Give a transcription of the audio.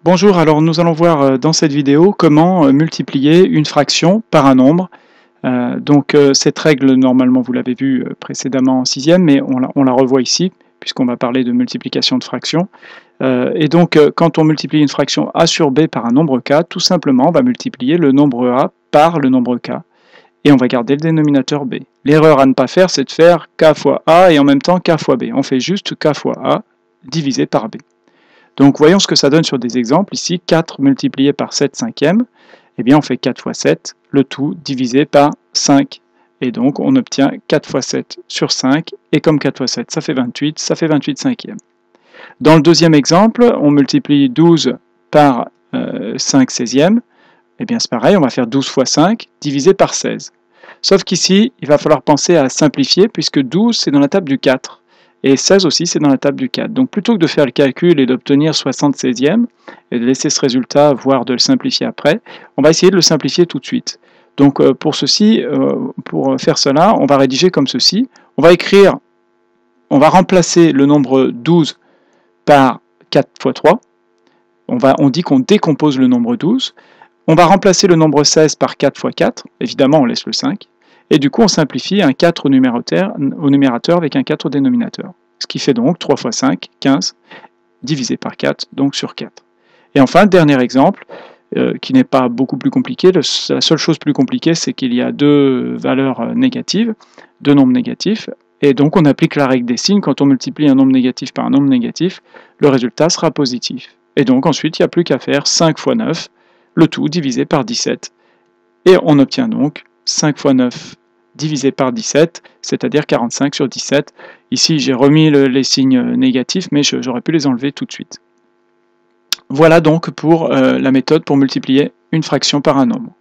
Bonjour, alors nous allons voir dans cette vidéo comment multiplier une fraction par un nombre. Cette règle, normalement, vous l'avez vue précédemment en sixième, mais on la revoit ici, puisqu'on va parler de multiplication de fractions. Quand on multiplie une fraction a sur b par un nombre k, tout simplement, on va multiplier le nombre a par le nombre k, et on va garder le dénominateur b. L'erreur à ne pas faire, c'est de faire k fois a et en même temps k fois b. On fait juste k fois a divisé par b. Donc voyons ce que ça donne sur des exemples. Ici, 4 multiplié par 7 cinquièmes, eh bien on fait 4 fois 7, le tout divisé par 5. Et donc on obtient 4 fois 7 sur 5, et comme 4 fois 7, ça fait 28 cinquièmes. Dans le deuxième exemple, on multiplie 12 par 5 seizièmes, eh bien c'est pareil, on va faire 12 fois 5 divisé par 16. Sauf qu'ici, il va falloir penser à simplifier, puisque 12 c'est dans la table du 4. Et 16 aussi, c'est dans la table du 4. Donc plutôt que de faire le calcul et d'obtenir 60 seizièmes, et de laisser ce résultat, voire de le simplifier après, on va essayer de le simplifier tout de suite. Donc pour faire cela, on va rédiger comme ceci. On va remplacer le nombre 12 par 4 fois 3. On dit qu'on décompose le nombre 12. On va remplacer le nombre 16 par 4 fois 4. Évidemment, on laisse le 5. Et du coup, on simplifie un 4 au numérateur avec un 4 au dénominateur. Ce qui fait donc 3 fois 5, 15, divisé par 4, donc sur 4. Et enfin, dernier exemple, qui n'est pas beaucoup plus compliqué. La seule chose plus compliquée, c'est qu'il y a deux valeurs négatives, deux nombres négatifs, et donc on applique la règle des signes. Quand on multiplie un nombre négatif par un nombre négatif, le résultat sera positif. Et donc ensuite, il n'y a plus qu'à faire 5 fois 9, le tout divisé par 17. Et on obtient donc 5 fois 9 divisé par 17, c'est-à-dire 45 sur 17. Ici, j'ai remis les signes négatifs, mais j'aurais pu les enlever tout de suite. Voilà donc pour la méthode pour multiplier une fraction par un nombre.